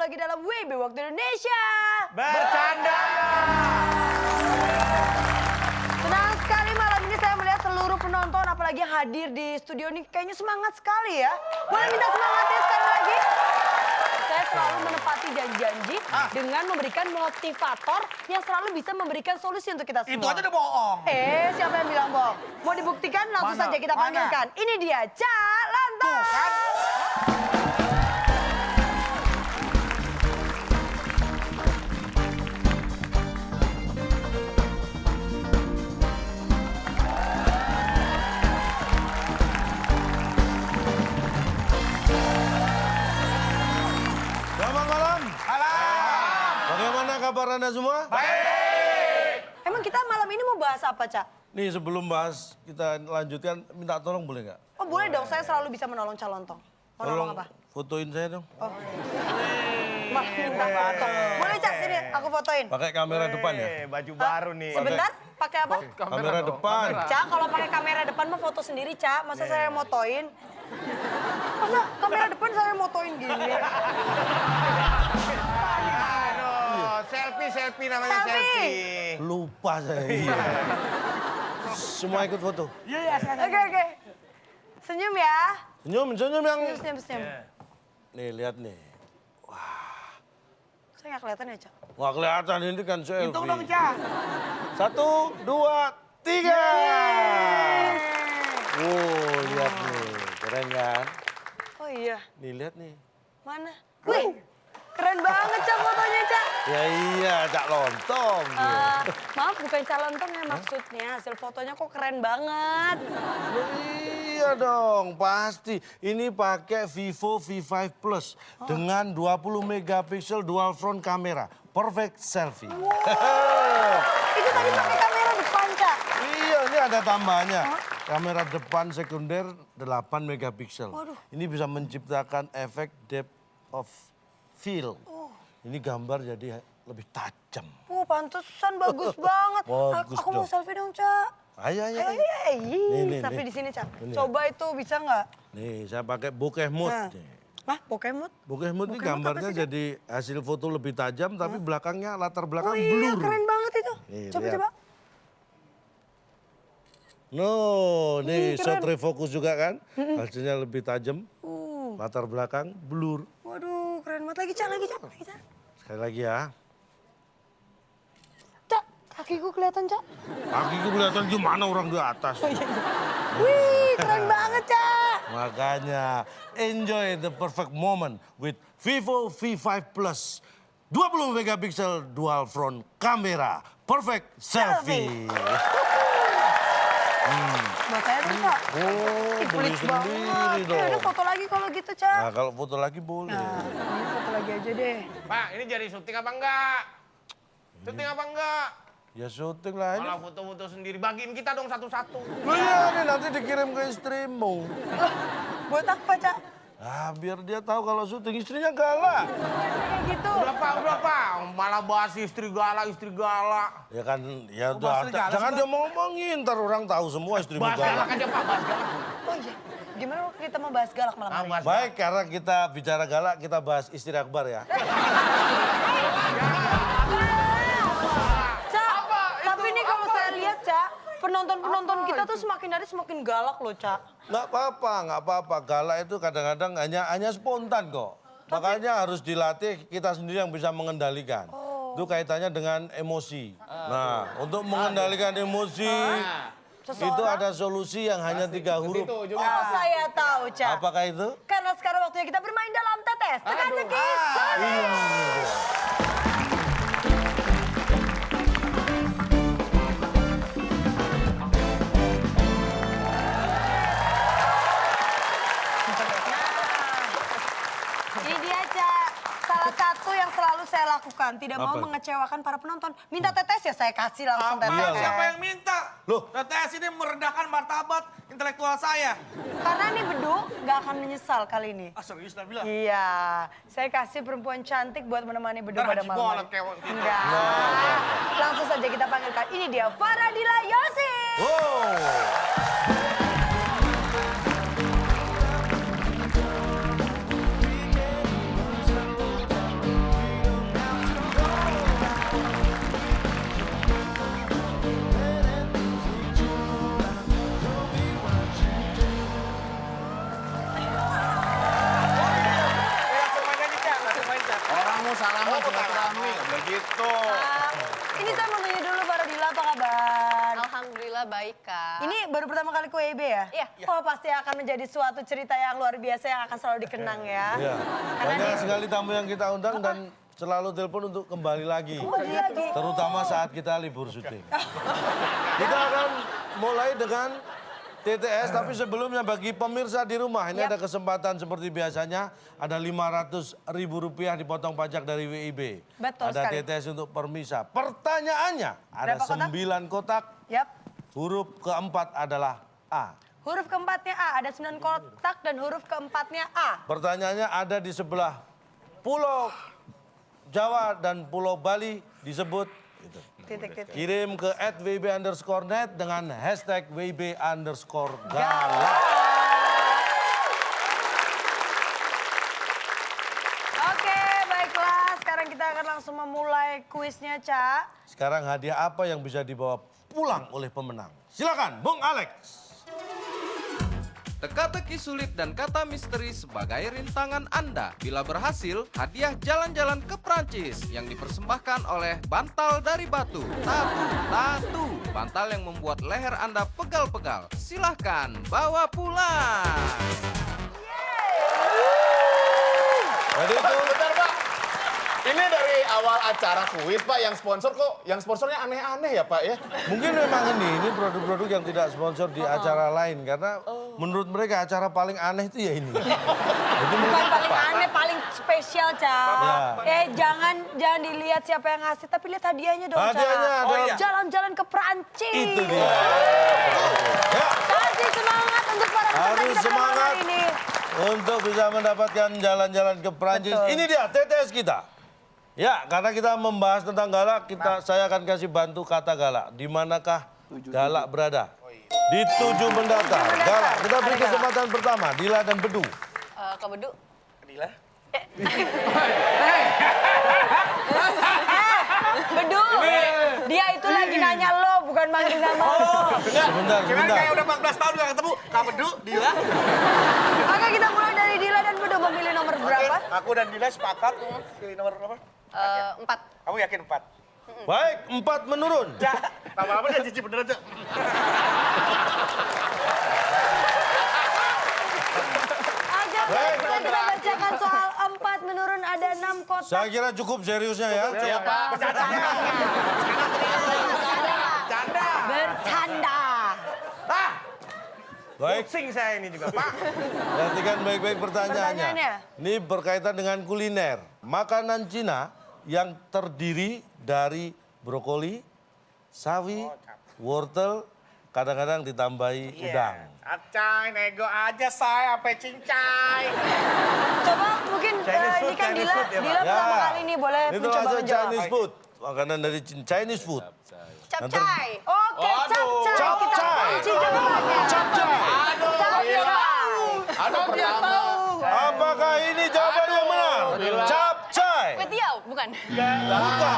lagi dalam WB Waktu Indonesia. Bercanda. Senang sekali malam ini saya melihat seluruh penonton apalagi yang hadir di studio ini kayaknya semangat sekali ya. Boleh minta semangatnya sekali lagi? Saya selalu menepati janji-janji dengan memberikan motivator yang selalu bisa memberikan solusi untuk kita semua. Itu aja udah bohong. Siapa yang bilang bohong? Mau dibuktikan langsung Mana? saja kita Mana? panggilkan. Ini dia, Cak Lontong. Tuh kan. Selamat malam. Malam. Bagaimana kabar Anda semua? Baik. Emang kita malam ini mau bahas apa, Cak? Nih sebelum bahas kita lanjutkan, minta tolong boleh nggak? Oh boleh dong, saya selalu bisa menolong Cak Lontong. Mau nolong apa? Fotoin saya dong. Minta foto. Boleh Cak, sini aku fotoin. Pakai kamera depan ya? Baju baru nih. Sebentar, pakai apa? Kamera depan. Cak, kalau pakai kamera depan mah foto sendiri, Cak. Masa saya motoin? Masa kamera depan saya motoin gini? Aduh, selfie namanya Selfie. selfie. Lupa saya. Iya. Semua ikut foto. Oke. Senyum ya. Senyum yang... Senyum. Nih lihat nih. Saya nggak kelihatan ya, Cak? Nggak kelihatan ini kan selfie. Hitung dong, Cak. 1, 2, 3. Wow, lihat nih. Keren kan? Oh iya, Nih lihat nih. mana? Wih, keren banget Cak fotonya, Cak. Ya iya, Cak Lontong. Maaf, bukan Cak Lontong ya maksudnya. Hasil fotonya kok keren banget. Iya dong, pasti. Ini pakai Vivo V5 Plus dengan 20 megapiksel dual front kamera. Perfect selfie. Itu tadi pakai kamera depan, Cak. Iya, ini ada tambahannya. Kamera depan sekunder 8 megapiksel. Waduh. Ini bisa menciptakan efek depth of field. Ini gambar jadi lebih tajam. Pantesan bagus banget. Bagus Aku mau dong. selfie dong, Cak. Ayo. Nih, selfie nih. di sini, Cak. Ini ya. Coba itu bisa nggak? Nih, saya pakai bokeh mode. Nah. nih. Pokemon? Bokeh mode ini Bokeh mode gambarnya apa sih, Cak? jadi hasil foto lebih tajam, tapi belakangnya latar belakang Oh iya, blur. keren banget itu. Nih, Coba. lihat. No, nih Keren. shot refokus juga kan. Hasilnya lebih tajam. Latar belakang blur. Waduh, keren banget. Lagi, Cak. Sekali lagi ya. Cak, kakiku kelihatan, Cak. Kakiku kelihatan gimana orang di atas. Wih, keren banget, Cak. Makanya enjoy the perfect moment with Vivo V5 Plus. 20 megapiksel dual front kamera. Perfect selfie. Buat saya tuh, Cak. Oh, Ih, beli pelit sendiri banget. dong. Udah foto lagi kalau gitu, Cak. Nah, kalau foto lagi boleh. Nah, ini foto lagi aja deh. Pak, ini jadi syuting apa enggak? Syuting apa enggak? Ya syuting lah ini. Malah foto-foto sendiri. Bagiin kita dong satu-satu. Loh iya, ini nanti dikirim ke istrimu. Buat apa, Cak? Biar dia tahu kalau syuting istrinya galak. Kayak gitu. Udah pak. Malah bahas istri galak. Ya kan, ya udah. Jangan dia ngomongin, ntar orang tahu semua istrimu Bahas galak galak. aja pak, bahas galak. Oh iya, gimana kalau kita mau bahas galak malam hari? Bahas Baik, karena kita bicara galak, kita bahas istri Akbar ya. Cak, tapi ini kalau saya lihat, Cak, penonton-penonton kita tuh semakin hari semakin galak loh, Cak. Nggak apa-apa. Galak itu kadang-kadang hanya spontan kok. Makanya harus dilatih kita sendiri yang bisa mengendalikan. Itu kaitannya dengan emosi. Nah, untuk mengendalikan emosi, itu ada solusi yang hanya 3 huruf. Oh, saya tahu, Cak. Apakah itu? Karena sekarang waktunya kita bermain dalam tetes. Teka-teki, Ini dia, Cak. Salah satu yang selalu saya lakukan. Tidak mau Apa? mengecewakan para penonton. Minta tetes ya saya kasih langsung tetes. Iya, Siapa yang minta? Loh. TTS ini merendahkan martabat intelektual saya. Karena nih Bedu nggak akan menyesal kali ini. Serius Nabila? Iya, saya kasih perempuan cantik buat menemani Bedu Ntar pada Haji malam Bolot hari. kayak waktu itu. Enggak. Langsung saja kita panggilkan. Ini dia Faradila Yosi. Wow. Alhamdulillah baik, Kak. Ini baru pertama kali ke WIB ya? Iya. Oh pasti akan menjadi suatu cerita yang luar biasa yang akan selalu dikenang ya. Iya. Karena Banyak sekali tamu yang kita undang dan selalu telepon untuk kembali lagi. Kembali lagi. Terutama saat kita libur syuting. Kita akan mulai dengan TTS, tapi sebelumnya bagi pemirsa di rumah, ini ada kesempatan seperti biasanya, ada Rp500.000 dipotong pajak dari WIB. Betul ada sekali. TTS untuk permisa. Pertanyaannya, ada Berapa kotak? 9 kotak, Yap. huruf keempat adalah A. Huruf keempatnya A, ada 9 kotak dan huruf keempatnya A. Pertanyaannya ada di sebelah Pulau Jawa dan Pulau Bali disebut itu. Titik-titik. Kirim ke @wib_net dengan hashtag #wib_galak. Oke, baiklah. Sekarang kita akan langsung memulai kuisnya, Ca. Sekarang hadiah apa yang bisa dibawa pulang oleh pemenang? Silakan, Bung Alex. Teka-teki sulit dan kata misteri sebagai rintangan Anda. Bila berhasil, hadiah jalan-jalan ke Prancis yang dipersembahkan oleh Bantal dari Batu. Tatu. Bantal yang membuat leher Anda pegal-pegal. Silahkan bawa pulang. Jadi itu Bentar, Pak. Ini dari awal acara kuis, Pak, yang sponsornya aneh-aneh ya, Pak ya? mungkin memang ini produk-produk yang tidak sponsor di acara lain karena menurut mereka acara paling aneh itu ya ini. Jadi Bukan paling aneh, paling spesial, Ca. Ya. Jangan dilihat siapa yang ngasih, tapi lihat hadiahnya dong, Ca. Hadiahnya adalah- Jalan-jalan ke Perancis. itu dia. Ya. Kasih semangat untuk para peserta Harus kita pada malam semangat. hari ini. Untuk bisa mendapatkan jalan-jalan ke Prancis. Betul. Ini dia TTS kita. Ya, karena kita membahas tentang galak, saya akan kasih bantu kata galak. Di manakah galak berada? Di 7 mendatar. Galak. Kita beri Ada galak. kesempatan pertama, Dila dan Bedu. Kak Bedu. Bedu, dia itu lagi nanya lo, bukan manggil nama lo. Sebentar, Kirain sebentar. kayak udah 14 tahun gak ketemu. Kak Bedu, Dila. Oke, kita mulai dari Dila dan Bedu. Memilih nomor berapa? Aku dan Dila sepakat. Pilih nomor berapa? 4. Kamu yakin 4? Baik, 4 menurun. Ya, lama-lama dia cici bener aja. Baik, Kita bacakan soal 4 menurun ada 6 kotak. Saya kira cukup seriusnya ya. Iya, Pak. Bercanda. Baik, Pusing saya ini juga, Pak. perhatikan baik-baik pertanyaannya. Pertanyaannya. Ini berkaitan dengan kuliner. Makanan Cina yang terdiri dari brokoli, sawi, wortel, kadang-kadang ditambahi udang. Acay, nego aja saya, sampai cincay. Coba mungkin ini kan Dila pertama kali nih boleh Itu mencoba langsung menjawab. Chinese food. Makanan dari Chinese food. Capcay. Oke, capcay. Kita Capcay. kunci jawabannya. Capcay. Capcay. Aduh, pertama. Apakah ini jawaban yang benar? Capcay. Petiau, bukan? Bukan.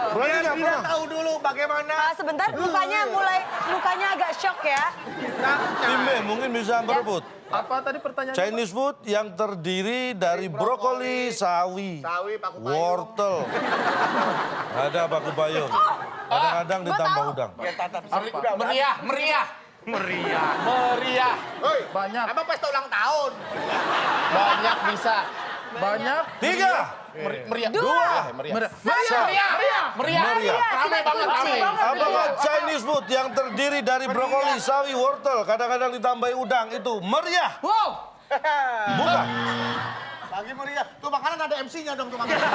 Berarti nggak Dila pernah. tahu dulu bagaimana. Sebentar, mukanya agak shock ya. Tim B mungkin bisa berebut. Apa tadi pertanyaannya? Chinese food yang terdiri dari brokoli, sawi, paku payung. wortel. Ada paku payung. Kadang-kadang ditambah udang. Meriah. Hoi, banyak. Apa pesta ulang tahun? Banyak bisa. Banyak. 3, Meriah. 2, Meriah. Meriah. Rame banget, rame. Apakah Chinese food yang terdiri dari brokoli, sawi, wortel, kadang-kadang ditambahi udang itu meriah? Wow. Bukan. Lagi meriah. Tuh makanan ada MC-nya dong tuh makanan.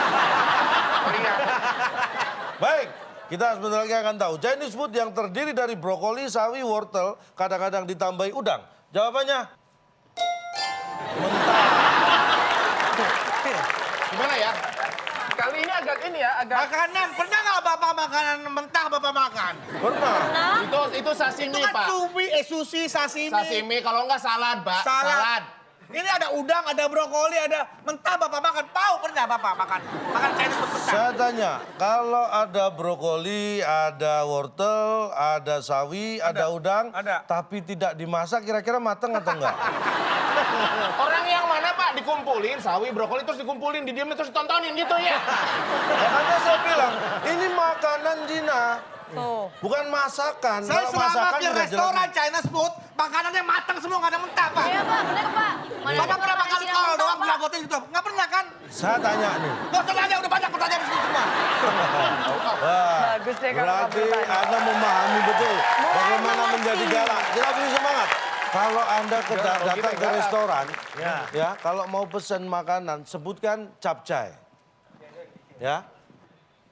Meriah. Baik, kita sebentar lagi akan tahu. Chinese food yang terdiri dari brokoli, sawi, wortel, kadang-kadang ditambahi udang. Jawabannya? Gimana ya? Kali ini agak Makanan, pernah nggak Bapak makanan mentah Bapak makan? Pernah. itu sashimi, Itu kan Pak. sushi, sushi, sashimi. Sashimi kalau enggak salad, Pak. Salad. Ini ada udang, ada brokoli, ada mentah Bapak makan. Tahu pernah Bapak makan Chinese food mentah? Saya tanya, kalau ada brokoli, ada wortel, ada sawi, ada udang, ada. tapi tidak dimasak, kira-kira matang atau enggak? Orang yang mana Pak? Dikumpulin, sawi, brokoli terus dikumpulin, didiemin terus ditontonin gitu ya. Makanya saya bilang, ini makanan Cina. Tuh. Bukan masakan. Saya Kalau selama masakan di udah restoran jelas. Chinese food, makanannya matang semua, nggak ada mentah Pak. Iya Pak, bener Pak. Mana Bapak ada pernah makanan makan Cina kol mentah, doang, Pak? diragotin gitu? Nggak pernah kan? Saya tanya nih. Gak usah nanya, udah banyak pertanyaan di sini semua. Wah, Bagus deh kalau berarti kamu bertanya. Anda memahami betul bagaimana mengerti. menjadi galak. Kita beri semangat. Kalau Anda datang ke restoran, ya, kalau mau pesan makanan, sebutkan capcay. Ya,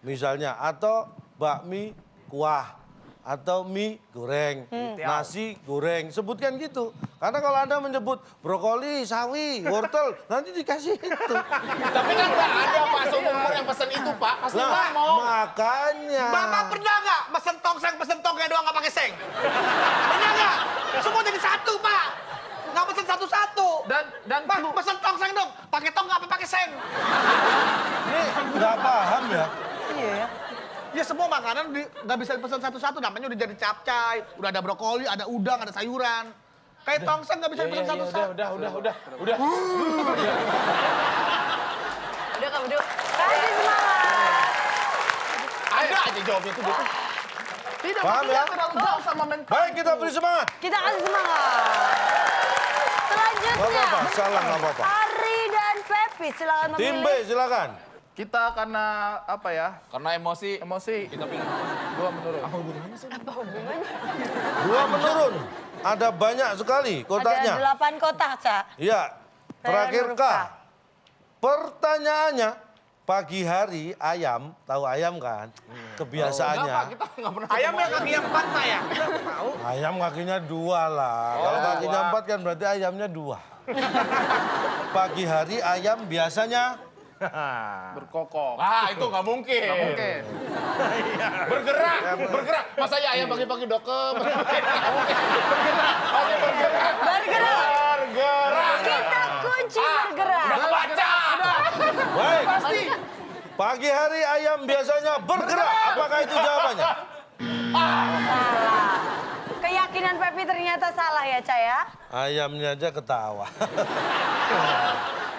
misalnya, atau bakmi kuah. Atau mie goreng, nasi goreng, sebutkan gitu. Karena kalau Anda menyebut brokoli, sawi, wortel, nanti dikasih itu. Tapi kan nggak ada Pak seumur yang pesen itu Pak. Pasti Nah, nggak mau. makanya. Bapak pernah nggak pesen tongnya doang nggak pakai seng? Pernah nggak? Semua jadi satu Pak. Nggak pesen satu-satu. Dan Pak, pesen tongseng dong. Pakai tong nggak pakai seng? Ini nggak paham ya. Iya ya. Ya semua makanan nggak bisa dipesan satu-satu. Namanya udah jadi capcay, udah ada brokoli, ada udang, ada sayuran. Kayak tongseng nggak bisa dipesan satu-satu. Udah. Udah Kak Bedu. Kasih semangat. Ada aja jawabnya itu gitu. tidak Paham ya? terlalu jauh sama mental. Baik, kita beri semangat. Kita kasih semangat. Nggak apa-apa, Selanjutnya, salah nggak apa-apa. Ari dan Pepi silakan Tim B, memilih. silakan. Kita karena apa ya? Karena emosi. Kita pilih dua menurut. Dua menurun. Ada banyak sekali kotaknya. Ada 8 kotak, Cak. Iya. Terakhir K. K. Pertanyaannya, pagi hari ayam, tahu ayam kan? Kebiasaannya. Kita nggak pernah. Ayam yang kakinya 4 Pak ya? Tahu. Ayam kakinya 2 lah. Kalau kakinya 4 kan berarti ayamnya 2. Pagi hari ayam biasanya Berkokok. Ah, itu nggak mungkin. Oke. Bergerak. Masa ya ayam pagi-pagi dokem. Nggak mungkin. Pasti bergerak. Bergerak. Kita kunci bergerak. Udah kebaca. baik. Pagi hari ayam biasanya bergerak. Apakah itu jawabannya? Salah. Keyakinan Pepi ternyata salah ya, Cak ya? Ayamnya aja ketawa.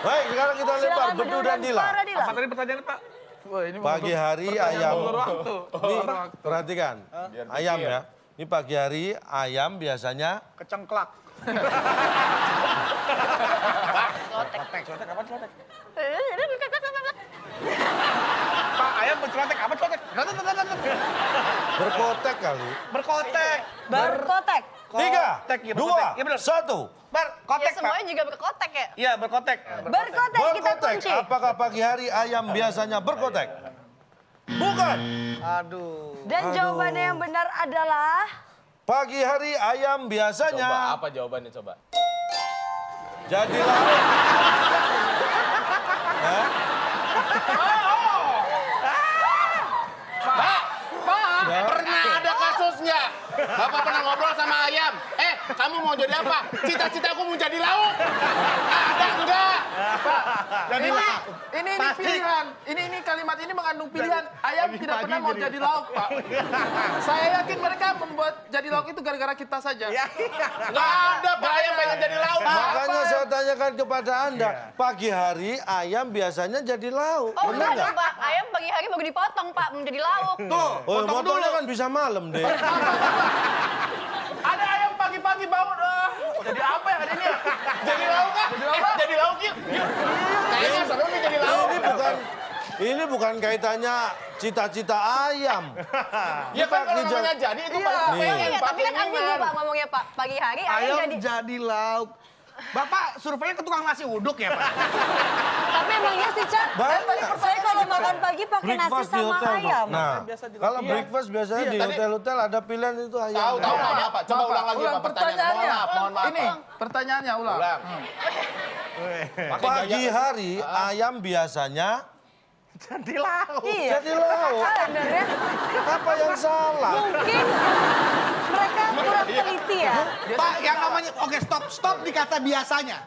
Baik, sekarang kita lempar Silakan Bedu dan Dila. Farah Dila. Apa tadi pertanyaannya Pak? Wah, ini Pagi hari ayam. waktu. Nih, perhatikan. Ayam ya. Ini pagi hari ayam biasanya Kecengklak. Pak, ayam bercelotek. Apa celotek? berkotek kali. Berkotek. Berkotek. 3, Kotek, iya, 2, berkotek. Iya, bener. 1. Ya Berkotek Pak. semuanya juga berkotek ya? Iya, berkotek. Berkotek kita Berkotek. kunci. Apakah pagi hari ayam biasanya berkotek? Bukan. Aduh. Dan jawabannya yang benar adalah Pagi hari ayam biasanya Coba apa jawabannya coba? jadi lauk. Pernah ada kasus nggak? Bapak pernah ngobrol sama ayam. Kamu mau jadi apa? Cita-citaku mau jadi lauk. Ada enggak? Jadi Ini pilihan. Ini kalimat ini mengandung pilihan. Ayam tidak pernah mau jadi lauk, Pak. Saya yakin mereka membuat jadi lauk itu gara-gara kita saja. Nggak ada Pak ayam pengen jadi lauk. Makanya saya tanyakan kepada Anda, pagi hari ayam biasanya jadi lauk. Oh Benar enggak nggak? dong Pak, ayam pagi hari baru dipotong Pak, menjadi lauk. tuh, Oh, potong motongnya dulu. kan bisa malam deh. Ada ayam pagi-pagi bangun. Jadi apa ya hari ini? Ya? Jadi lauk kan? Jadi lauk yuk. Kayaknya seru nih jadi lauk. Ini bukan kaitannya cita-cita ayam. Ya kan kalau Kita namanya jadi itu Pak Nih. pengen Iya, Pak tapi kan ambigu keinginan. Pak ngomongnya Pak. Pagi hari ayam Ayam jadi... jadi lauk. Bapak surveinya ke tukang nasi uduk ya Pak? tapi emang iya sih, Cak. Banyak. Saya kalau makan pagi pakai nasi Breakfast di sama hotel. ayam. Nah, kalau breakfast biasanya di hotel-hotel ada pilihan itu ayam. Tahu namanya apa? Coba ulang lagi Pak pertanyaannya. Mohon maaf. Ini pertanyaannya ulang. Ulang. Pakai Pagi gaya. hari ayam biasanya Jadi lauk. Iya. jadi lauk. Sebenarnya Apa yang salah? mungkin mereka kurang teliti ya. Pak, yang namanya, oke stop di kata biasanya.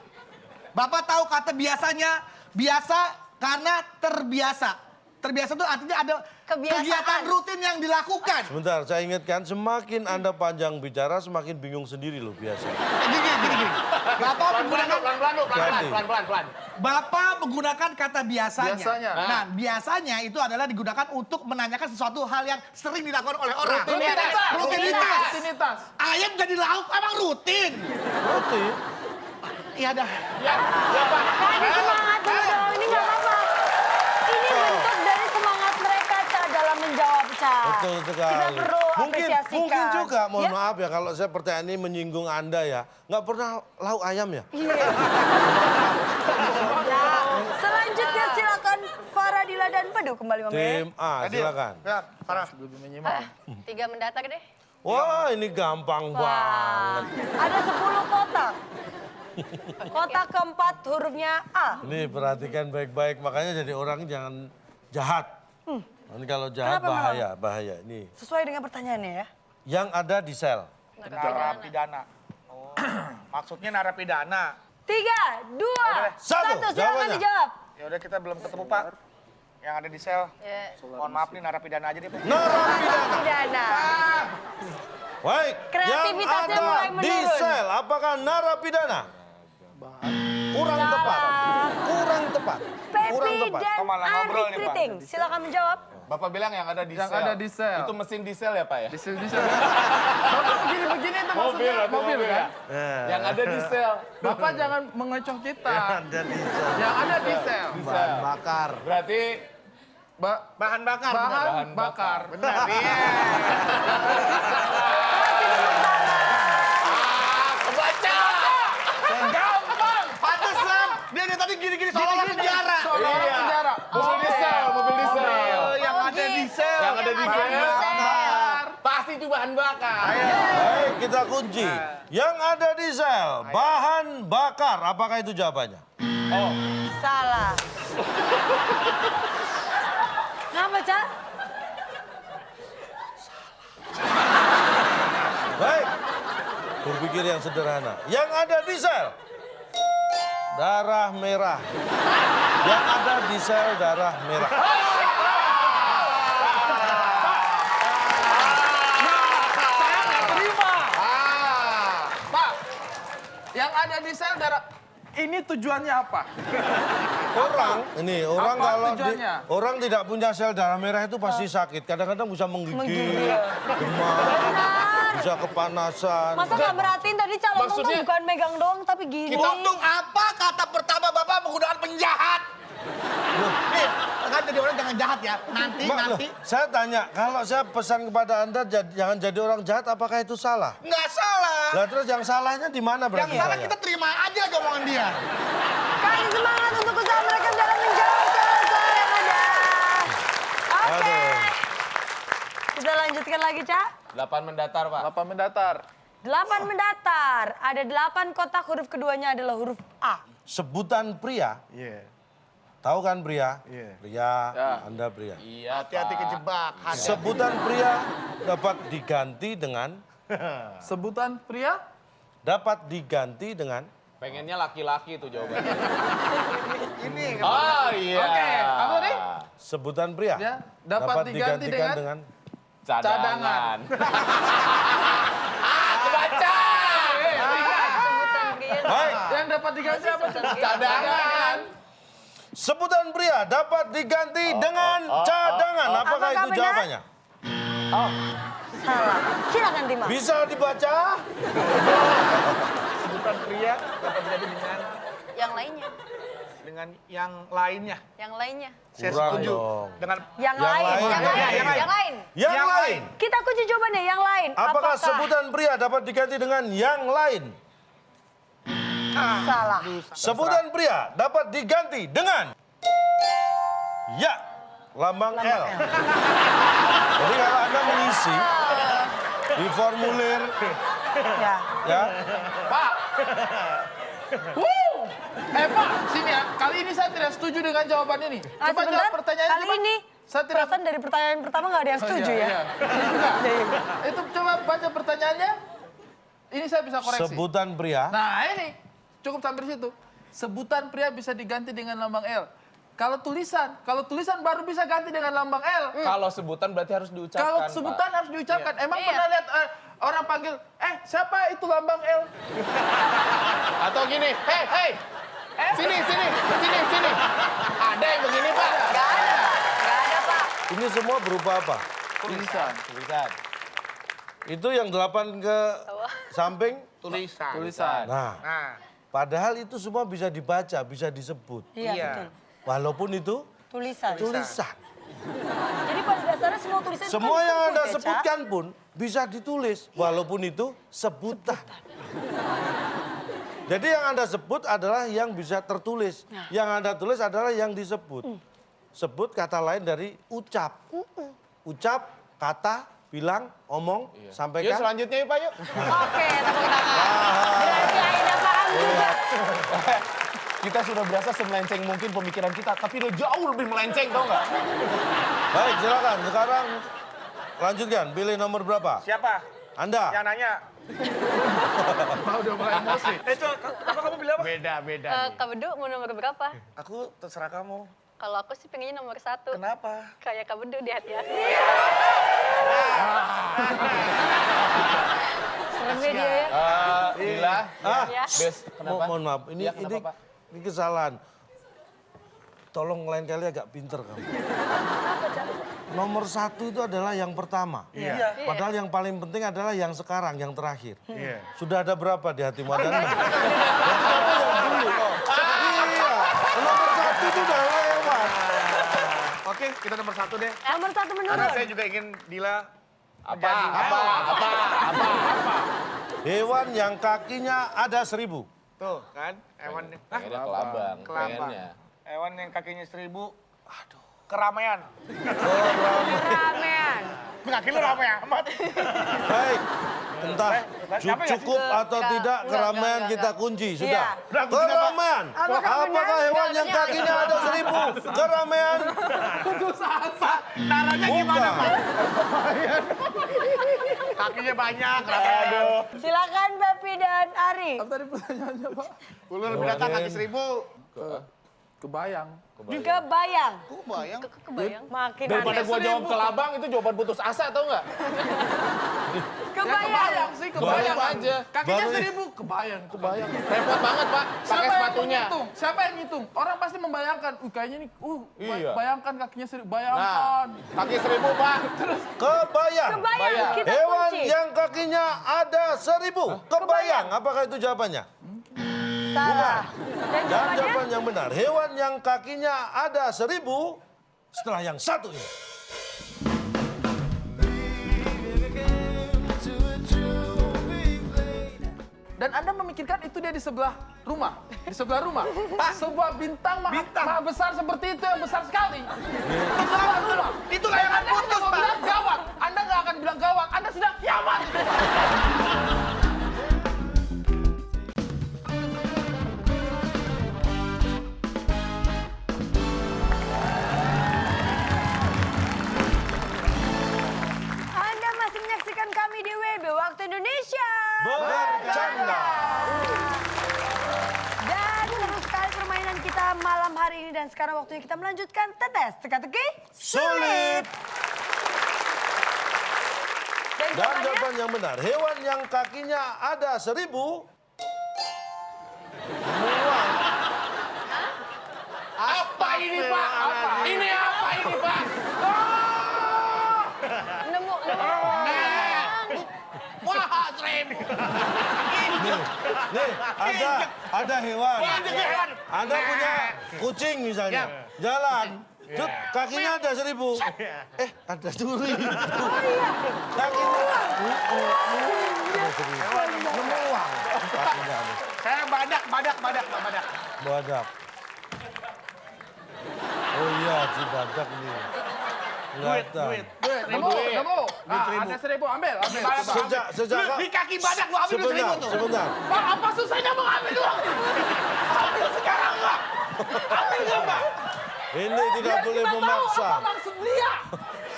Bapak tahu kata biasanya, biasa karena terbiasa. Terbiasa itu artinya ada kegiatan rutin yang dilakukan. Sebentar, saya ingatkan, semakin Anda panjang bicara, semakin bingung sendiri loh biasa. Gini. Bapak menggunakan Pelan-pelan. Bapak menggunakan kata biasanya. Biasanya. Nah, biasanya itu adalah digunakan untuk menanyakan sesuatu hal yang sering dilakukan oleh orang. Rutinitas. Ayam jadi lauk emang rutin. Rutin. Iya dah. Kasih semangat dulu dong, ini nggak apa-apa. Ini bentuk dari semangat mereka, Ca, dalam menjawab, Ca. Betul sekali. Kita perlu apresiasikan. Mungkin juga, mohon Ya? maaf ya kalau saya pertanyaan ini menyinggung Anda ya. Nggak pernah lauk ayam ya? Iya. Nah, selanjutnya silakan Faradila dan Bedu kembali memain. Tim A, silakan. Ya, Farah. 3 mendatar deh. Wah, ini gampang banget. Ada 10 kotak. Kotak keempat hurufnya A. Ini perhatikan baik-baik, makanya jadi orang jangan jahat. Nanti kalau jahat Kenapa, bahaya. Ini Sesuai dengan pertanyaannya ya. yang ada di sel. Narapidana. Oh, maksudnya narapidana. 3, 2, 1, silakan jawabannya. dijawab. Ya udah kita belum ketemu Pak. Yang ada di sel. Ya. Mohon maaf nih narapidana aja deh Pak. Narapidana. Pidana. Baik, yang Kreativitasnya ada mulai di menurun. sel, apakah narapidana? Kurang tepat. Kurang tepat. Kurang Pepi tepat. dan malah ngobrol Ari nih, Pak. Kriting, silakan menjawab. Bapak bilang yang ada di Yang sel. ada di sel. Itu mesin diesel ya, Pak ya? Diesel. Bapak begini itu maksudnya mobil kan? Yang ada di sel. Bapak jangan mengecoh kita. Yang ada di sel. Sel. Bakar. Berarti Bahan bakar. Bahan bakar. Benar. Iya. kebaca. Gampang. Pantesan. Dia dari tadi gini-gini soal penjara. Seolah-olah penjara. Mobil diesel, mobil diesel. Oh, yang ada di sel. Yang ada di Yang ada sel. di sel. Pasti itu bahan bakar. Baik, kita kunci. Yang ada di sel, bahan bakar. Apakah itu jawabannya? Salah. Kenapa, Ca? Baik. Berpikir yang sederhana. Yang ada di sel, darah merah. Yang ada di sel, darah merah. Pak, yang ada di sel darah ini tujuannya apa? Orang Apa kalau tujuannya? orang tidak punya sel darah merah itu pasti sakit. Kadang-kadang bisa menggigil, demam, bisa kepanasan. Masa nggak merhatiin tadi calon tuh Maksudnya- bukan megang doang tapi gini. Untuk apa kata pertama Bapak menggunakan penjahat? Nih, kan jadi orang jangan jahat ya. Nanti. Loh, saya tanya, kalau saya pesan kepada Anda jangan jadi orang jahat, apakah itu salah? Nggak salah. Lah terus yang salahnya di mana berarti Yang salah saya? kita terima aja omongan dia. Kasih semangat untuk usaha mereka dalam menjawab soal-soal yang ada. Oke. Aduh. Kita lanjutkan lagi, Ca. 8 mendatar, Pak. 8 mendatar. 8 mendatar. Ada 8 kotak, huruf keduanya adalah huruf A. Sebutan pria. Tahu kan pria? Pria, Ya. Anda pria. Iya, Hati-hati Pak. kejebak. Sebutan pria dapat diganti dengan Sebutan pria? dapat diganti dengan Pengennya laki-laki itu jawabannya. Ini. Oh iya. Oke, apa tadi? sebutan pria Ya, dapat diganti digantikan dengan Cadangan. Kebaca. Sebutan pria. Baik, yang dapat diganti apa? Cadangan. sebutan pria dapat diganti dengan cadangan. Apakah Apakah itu benar? jawabannya? Salah. Silakan Tima. Bisa dibaca? Sebutan pria dapat jadi dengan Yang lainnya. yang lainnya. Yang lainnya. Saya Kurang setuju. dong. Dengan Yang lain. lain. Yang Yang lain. lain. Yang lain. Yang lain. Kita kunci jawabannya yang lain. Apakah sebutan pria dapat diganti dengan yang lain? Salah. Sebutan pria dapat diganti dengan ya, lambang L. Jadi kalau Anda mengisi di formulir Ya. ya, Pak. Pak, sini ya. Kali ini saya tidak setuju dengan jawaban ini. Ah, Coba sebentar. jawab pertanyaan Kali coba. ini Saya tidak. perasaan dari pertanyaan pertama nggak ada yang setuju Iya, ya. iya. Ini juga. Itu coba baca pertanyaannya. Ini saya bisa koreksi. sebutan pria Nah ini cukup sampai di situ. sebutan pria bisa diganti dengan lambang L. Kalau tulisan baru bisa ganti dengan lambang L. Kalau sebutan berarti harus diucapkan, Kalau Pak. sebutan harus diucapkan. Emang Iya. pernah lihat orang panggil, siapa itu lambang L? Atau gini, hei, sini. Ada yang begini, Pak? Gak ada Pak. Ini semua berupa apa? Tulisan. Itu yang 8 ke samping. Tulisan. Nah, padahal itu semua bisa dibaca, bisa disebut. Iya, betul. Walaupun itu Tulisan. tulisan. Jadi pada dasarnya semua tulisan itu Semua kan yang disebut Anda ya, Ca? sebutkan pun bisa ditulis, walaupun itu sebutan. Jadi yang Anda sebut adalah yang bisa tertulis. Yang Anda tulis adalah yang disebut. Sebut kata lain dari ucap. Ucap, kata, bilang, omong, Yuk sampaikan. selanjutnya yuk, Pak, yuk. Oke, tepuk tangan. Berarti Aida paham juga. Kita sudah berasa semelenceng mungkin pemikiran kita, tapi udah jauh lebih melenceng, tau nggak? Baik, silakan. Sekarang lanjutkan. Pilih nomor berapa? Siapa? Anda. Yang nanya. Udah mulai emosi. Kenapa kamu bilang apa? Beda. Kak Bedu mau nomor berapa? Aku terserah kamu. Kalau aku sih pengennya nomor 1. Kenapa? Kayak Kak Bedu di hati-hati. Serem ya dia ya. Lila, Ya. Bes, kenapa? Mohon maaf, Iya, kenapa, Pak? ini kesalahan. Tolong lain kali agak pinter kamu. Nomor 1 itu adalah yang pertama. Iya. Padahal yang paling penting adalah yang sekarang, yang terakhir. Iya. Sudah ada berapa di hatimu? Ada 6. Iya, nomor 1 itu udah lewat. Oke, kita nomor 1 deh. Nomor 1 menurun. Karena saya juga ingin Dila Apa? Hewan yang kakinya ada 1000. tuh kan, hewan Pengennya kelabang, Kelabang. pengennya. hewan yang kakinya 1000. Aduh, keramaian. Ramean. Kaki lu ramai amat. Baik, entah Siapa ya? cukup atau tidak keramaian kita kunci. Sudah. Iya. Keramaian. Apakah benar? Apakah hewan yang kakinya ada 1000? Keramaian. Caranya gimana, Bukan. Pak? Kakinya banyak, keramaian. Silakan Pepi dan Ari. Apa tadi pertanyaannya, Pak? Ulur binatang kaki 1000. Kebayang. Kebayang. Kok bayang? Kebayang. Makin Daripada aneh. gua jawab kelabang itu jawaban putus asa, tau nggak? Kebayang. Sih, kebayang Baru- aja. Kakinya baru- 1000, kebayang. Repot banget, Pak. Pakai sepatunya. Siapa yang ngitung? Orang pasti membayangkan, kayaknya nih, Iya. bayangkan kakinya 1000, Nah, bayangkan. kaki 1000, Pak. Kebayang. Kebayang. Kita Hewan kunci. yang kakinya ada 1000. Kebayang. Apakah itu jawabannya? Salah. Dan Dan jawabannya? jawaban yang benar. Hewan yang kakinya ada 1000 setelah yang satu ini. Dan Anda memikirkan itu dia di sebelah rumah. Di sebelah rumah. Pak, sebuah bintang maha besar seperti itu yang besar sekali. Di sebelah rumah. Itu layangan Anda putus, hanya mau Pak. bilang gawat. Anda nggak akan bilang gawat. Anda sedang kiamat. Anda masih menyaksikan kami di WB Waktu Indonesia. Bercanda. Dan seru sekali permainan kita malam hari ini. Dan sekarang waktunya kita melanjutkan tetes teka-teki Sulit. Dan Dan jawabannya? jawaban yang benar. Hewan yang kakinya ada 1000. Beruang. Apa ini, Pak? Ini apa ini, Pak? Nemu. Wah, 1000. Nih, ada hewan. Anda punya kucing misalnya. Jalan. Cuk, kakinya ada 1000. Ada duri. Oh iya. Kakinya. Beruang. Kakinya ada. Saya badak. Badak. Oh iya, si badak ini. Kelihatan. Nemu. Ada 1000, ambil. Sejak Di kaki badak lu ambil 1000 tuh. sebentar. Pak, apa susahnya mengambil uang ini? Ambil sekarang, Pak. Ambil nggak, Pak? Ini tidak boleh Kita tahu memaksa. apa maksud dia.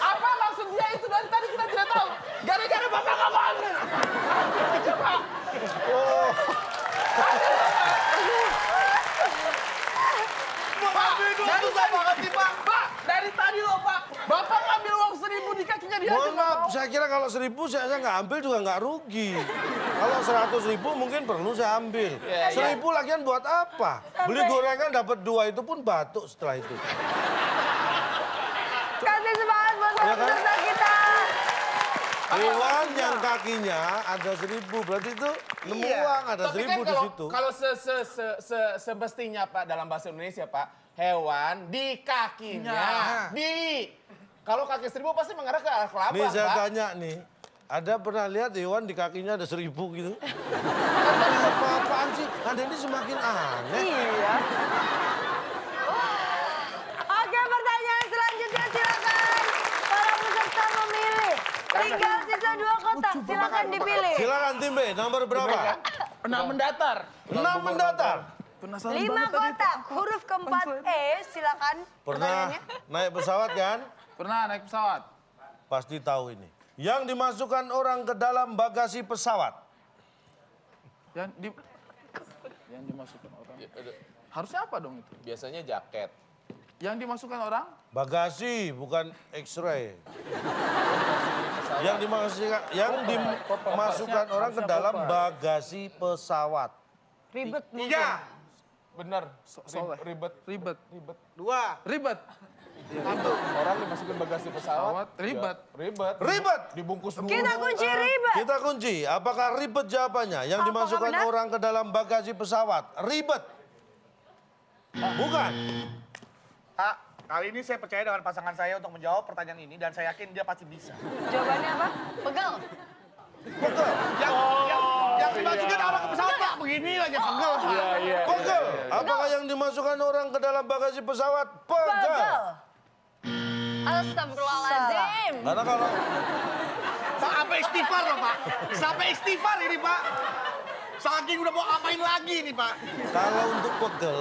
Apa maksud dia itu dari tadi kita tidak tahu. Gara-gara Bapak nggak mau ambil. Ambil aja, Pak. Oh, saya kira kalau 1.000 saya nggak ambil juga nggak rugi. Kalau 100.000 mungkin perlu saya ambil. 1.000 lagian buat apa? Beli gorengan dapat 2 itu pun batuk setelah itu. Kasih semangat buat para Ya kan? peserta kita. Hewan yang kakinya ada 1.000, berarti itu nemu uang ada Tapi 1.000 kan di situ. kalau semestinya Pak dalam bahasa Indonesia Pak, hewan di kakinya. Kalau kaki 1.000 pasti mengarah ke arah kelabang, Nih saya Pak. tanya nih, ada pernah lihat hewan di kakinya ada 1.000 gitu? Apa-apaan sih? Anda ini semakin aneh. Iya. Oke, pertanyaan selanjutnya silakan para peserta memilih. Tinggal sisa 2 kotak, silakan dipilih. Silakan tim B, nomor berapa? 6 mendatar. 6 mendatar. 5 5 kotak, huruf keempat E, silakan Pernah pertanyaannya. naik pesawat kan? Pernah naik pesawat. Pasti tahu ini. Yang dimasukkan orang ke dalam bagasi pesawat. Yang dimasukkan orang. Harusnya apa dong itu? Biasanya jaket. Yang dimasukkan orang? Bagasi, bukan X-ray. Yang dimasukkan orang ke dalam bagasi pesawat. Ribet mungkin. 3, Bener. Soleh. Ribet. 2, Ribet. Orang dimasukin bagasi pesawat. Ribet. Ribet. Ribet. Dibungkus dulu. Kita kunci ribet. Kita kunci, apakah ribet jawabannya? Yang Apakah dimasukkan benar? orang ke dalam bagasi pesawat. Ribet. Bukan. Pak, kali ini saya percaya dengan pasangan saya untuk menjawab pertanyaan ini dan saya yakin dia pasti bisa. Jawabannya apa? Pegel. Betul. Yang dimasukin orang ke pesawat, Pak, begini aja pegel, Pak. Pegel. Apakah yang dimasukkan orang ke dalam bagasi pesawat? Pegel. Pegel. Astagfirullahaladzim. Karena kalau Pak, apa istighfar loh, Pak? Sampai istighfar ini, Pak. Saking udah mau apain lagi nih, Pak. Kalau untuk pegel,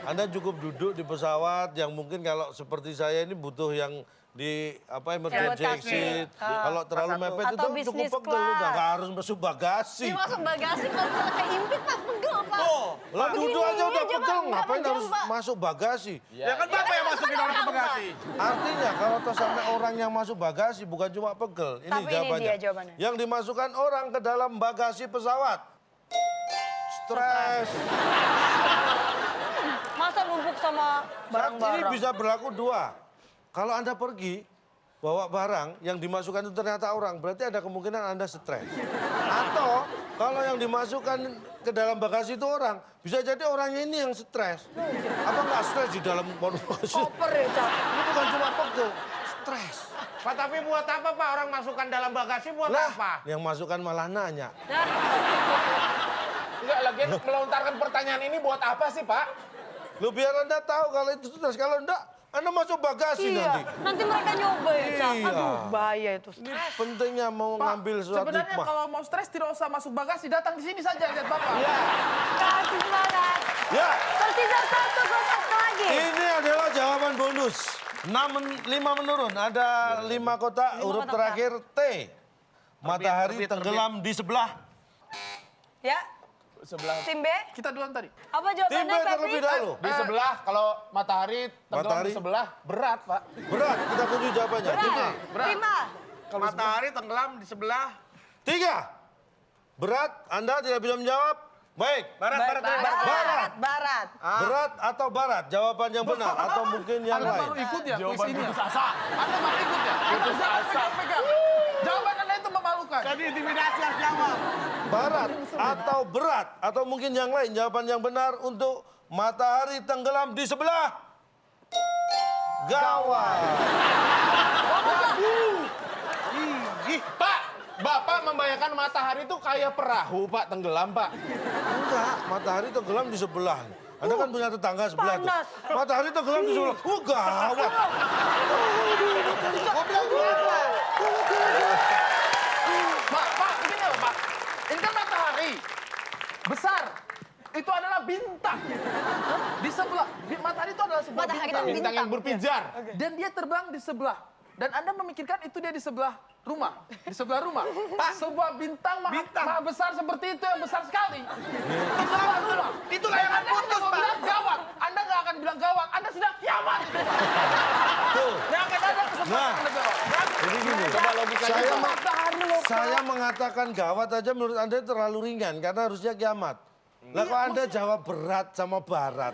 Anda cukup duduk di pesawat yang mungkin kalau seperti saya ini butuh yang di emergency Buat exit. kaki. Kalau terlalu mepet Atau itu cukup business pegel class. udah nggak harus masuk bagasi. Dia masuk bagasi kalau kayak impit Pak, pegel Pak. Lah duduk aja udah Begini pegel, aja, Pak. ngapain Nggak harus Pak. masuk bagasi? Ya kan Bapak yang masukin orang ke bagasi. Artinya kalau toh sampai orang yang masuk bagasi bukan cuma pegel. Ini Tapi ini jawabannya. dia jawabannya. Yang dimasukkan orang ke dalam bagasi pesawat. Stres. Masa numpuk sama Saat ini barang-barang? bisa berlaku 2. Kalau Anda pergi, bawa barang yang dimasukkan itu ternyata orang, berarti ada kemungkinan Anda stres. Atau kalau yang dimasukkan ke dalam bagasi itu orang, bisa jadi orangnya ini yang stres. Apa nggak stres di dalam bagasi? Koper ya, Cak. Ini bukan cuma pegel, stres. Pak, tapi buat apa, Pak? Orang masukkan dalam bagasi buat Lah, apa? yang masukkan malah nanya. Enggak, lagian melontarkan pertanyaan ini buat apa sih, Pak? Lu biar Anda tahu kalau itu stres, kalau enggak, Anda masuk bagasi nanti. Iya, nanti mereka nyoba ya, Cak. Iya. Aduh, bahaya itu. Ini pentingnya mau ngambil suatu Sebenarnya hikmah. kalau mau stres tidak usah masuk bagasi, datang di sini saja lihat Bapak. Kasih semangat. Ya, Tersisa 1 kotak lagi. ini adalah jawaban bonus. 5 menurun, ada 5 kotak, huruf kotak. terakhir T. Matahari tenggelam di sebelah. Ya, Sebelah. tim B. Kita duluan tadi. Apa Tim B jawabannya, terlebih Pepi? dahulu. Di sebelah, kalau matahari tenggelam Matahari. di sebelah, berat, Pak. Berat, kita kunci jawabannya. Tim A. Tim A. Matahari tenggelam di sebelah. 3. Berat, Anda tidak bisa menjawab. Baik. Barat. Barat. Berat atau barat? Jawaban yang benar atau mungkin yang Anda baru lain? ikut ya kuis Jawaban ini ya? putus asa. Anda baru ikut ya? Putus asa. Jawaban Anda itu memalukan. Jadi intimidasi harus jawab. Barat atau berat atau mungkin yang lain? Jawaban yang benar untuk matahari tenggelam di sebelah gawat. Pak, Bapak membayangkan matahari itu kayak perahu, Pak, tenggelam, Pak. Enggak, matahari tenggelam di sebelah. Anda kan punya tetangga sebelah tuh. panas. Matahari tenggelam di sebelah. Gawat. Pak, begini loh Pak. Ini kan matahari. Besar. Itu adalah bintang. Di sebelah. Matahari itu adalah sebuah Matahari bintang. itu Bintang yang berpijar. Dan dia terbang di sebelah. Dan Anda memikirkan itu dia di sebelah rumah. Di sebelah rumah. Pak, sebuah bintang maha besar seperti itu yang besar sekali. Di sebelah rumah. Itulah yang Anda hanya mau bilang gawat. Anda nggak akan bilang gawat. Anda sudah kiamat. Tuh. Nggak akan ada kesempatan Nah. Anda jawab. Jadi gini, Coba logikanya saya mengatakan gawat aja menurut Anda terlalu ringan karena harusnya kiamat. Lah kok Anda jawab berat sama barat?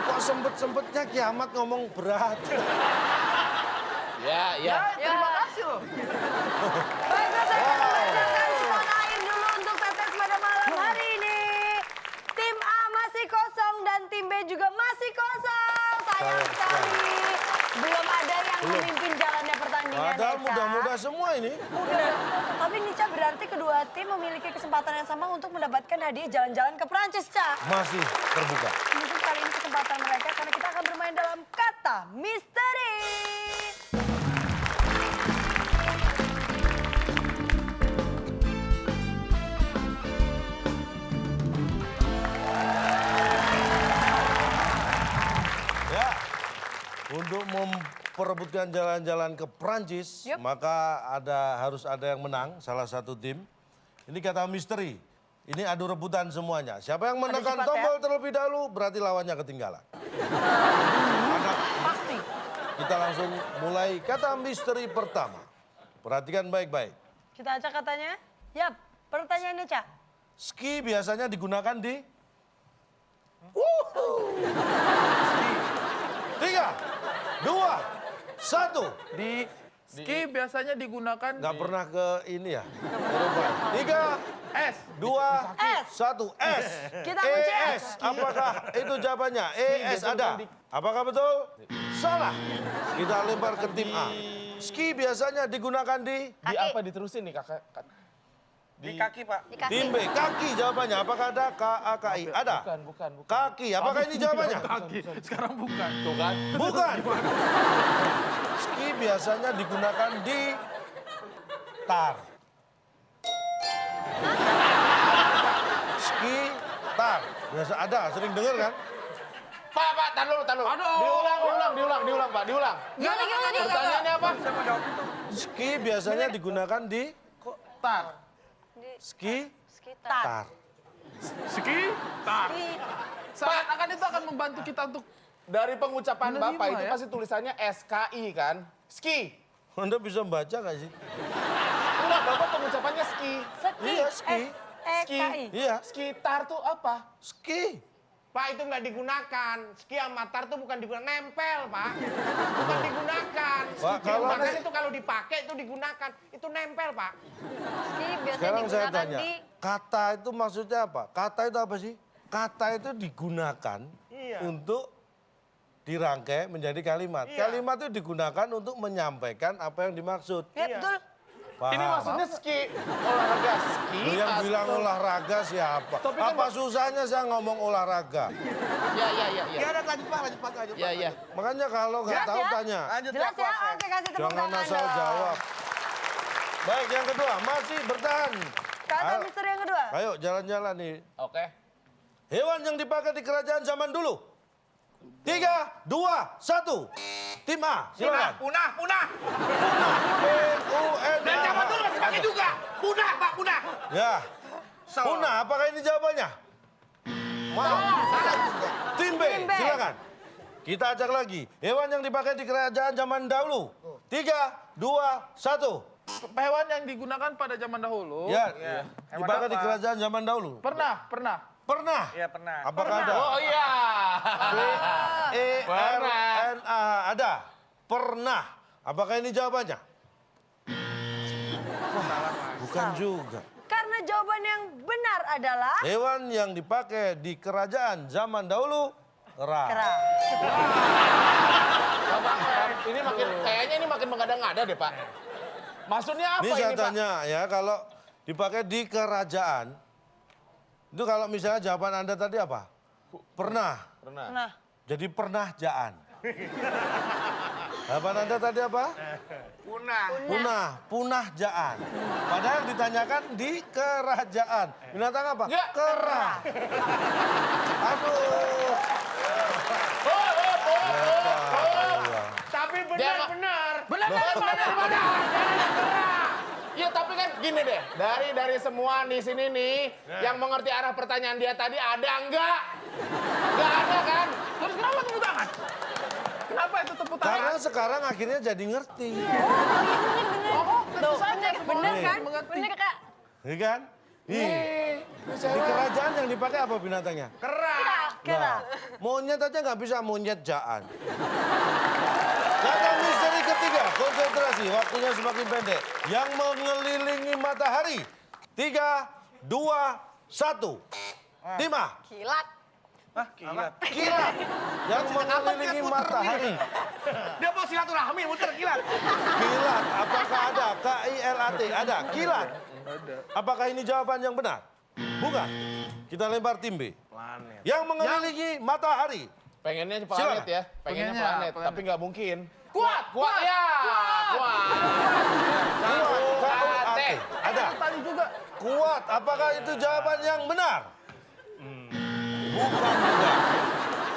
Kok sempet-sempetnya kiamat ngomong berat? Ya. Terima kasih loh. Baiklah, saya akan membacakan skor akhir dulu untuk tetes pada malam hari ini. Tim A masih kosong dan tim B juga masih kosong. Sayang sekali. Belum ada yang memimpin jalannya pertandingan. Padahal Eca. mudah-mudah semua ini. Udah. Tapi Nica berarti kedua tim memiliki kesempatan yang sama untuk mendapatkan hadiah jalan-jalan ke Prancis, Ca. Masih terbuka. Mungkin kali ini kesempatan mereka karena kita akan bermain dalam kata misteri. Ya, untuk memperebutkan jalan-jalan ke Prancis, Yup. maka harus ada yang menang, salah satu tim. Ini kata misteri. Ini adu rebutan semuanya. Siapa yang menekan cepat, tombol terlebih dahulu, berarti lawannya ketinggalan. Pasti. Kita langsung mulai kata misteri pertama. Perhatikan baik-baik. Kita acak katanya. Yap, pertanyaannya, Ca. Ski biasanya digunakan di... Ski. 3, 2, 1. Di ski biasanya digunakan Nggak pernah ke ini ya? Eropa. 3, S. 2, 1, S. Kita uji ES. Apakah itu jawabannya? ES ada. Apakah betul? Salah. Kita lempar ke tim A. Ski biasanya digunakan di Di apa diterusin nih kakak? Di kaki, Pak. Di kaki. tim B. Kaki jawabannya. Apakah ada KAKI? Ada. Bukan. Kaki. Apakah ini jawabannya? Sekarang bukan. Tuh kan? Bukan. Ski biasanya digunakan di tar. Ski tar. Biasa ada, sering dengar kan? Pak, tar dulu. Diulang, Pak, diulang. Gimana? Pertanyaannya apa? Ski biasanya digunakan di Tar. ski Sekitar. tar. Ski. Tar. Seakan-akan itu akan membantu kita untuk Dari pengucapan Menerima, Bapak itu ya? pasti tulisannya SKI kan? Ski. Anda bisa baca nggak sih? Enggak, Bapak pengucapannya ski. Ski. Iya, ski. S-E-K-I. Iya, Sekitar tuh apa? ski. Pak, itu nggak digunakan. Ski sama tar tuh bukan digunakan, nempel, Pak. Bukan digunakan. Pak, kalau Makanya itu kalau dipakai itu digunakan. Itu nempel, Pak. Ski biasanya Sekarang saya digunakan tanya, di kata itu maksudnya apa? Kata itu apa sih? Kata itu digunakan Iya. untuk dirangkai menjadi kalimat. Iya. Kalimat itu digunakan untuk menyampaikan apa yang dimaksud. Ya, betul. Paham? Ini maksudnya ski. Olahraga ski. Lu yang bilang atau- olahraga siapa? Tapi kan Apa susahnya saya ngomong olahraga? Ya. Ya udah lanjut, Pak. Ya. Makanya kalau nggak Jelas tahu ya? tanya. Lanjut, Jelas Pak. ya? Oke, kasih tepuk Jangan tangan asal dong. jawab. Baik, yang kedua masih bertahan. Kata Ayo. misteri yang kedua. Ayo jalan-jalan nih. Oke. Hewan yang dipakai di kerajaan zaman dulu. 3, 2, 1. Tim A, silakan. Punah. P-U-N-A. Dan zaman dulu masih pakai juga. Punah, Pak, punah. Ya. Punah, apakah ini jawabannya? Maaf. Tim B, Tim B. silakan. Kita ajak lagi. Hewan yang dipakai di kerajaan zaman dahulu. 3, 2, 1. hewan yang digunakan pada zaman dahulu. Ya, Hewan dipakai di apa? kerajaan zaman dahulu. Pernah. Pernah? Iya, pernah. Apakah ada? Oh iya. E-R-N-A. Ada? Pernah. Apakah ini jawabannya? Bukan juga. Karena jawaban yang benar adalah Hewan yang dipakai di kerajaan zaman dahulu, kera. kera. Ini kayaknya ini makin mengada-ngada deh, Pak. Maksudnya apa Ini ini, saya Pak? tanya ya, kalau dipakai di kerajaan, itu kalau misalnya jawaban Anda tadi apa? Pernah. Nah, Jadi pernah jaan. Jawaban Anda tadi apa? Punah jaan. Padahal ditanyakan di kerajaan. Binatang apa? Nggak. Kera. Aduh. Tapi benar-benar. Benar. Iya, tapi kan gini deh. Dari semua di sini nih, yang mengerti arah pertanyaan dia tadi ada enggak? Enggak ada kan? Terus kenapa tepuk tangan? Kenapa Kenapa itu tepuk tangan? Karena sekarang akhirnya jadi ngerti. Oh, tentu saja. Bener kan? Mengerti. Bener kak. Iya kan? Nih, di kerajaan yang dipakai apa binatangnya? Kera. Kera. Monyet aja nggak bisa monyet jaan. Kata misteri ketiga, konsentrasi, waktunya semakin pendek. Yang mengelilingi matahari. 3, 2, 1. Timah. Kilat. Kilat. Yang mengelilingi matahari. Dia mau silaturahmi, muter kilat. Kilat. Apakah ada? K-I-L-A-T. Ada. Kilat. Apakah ini jawaban yang benar? Bukan. Kita lempar tim B. Yang mengelilingi matahari. Pengennya Silakan. planet ya. Pengennya planet, tapi nggak mungkin. Kuat. Ya, kuat. K-U-A-T. Ada. Tadi juga. Kuat. Apakah itu jawaban yang benar? Bukan juga.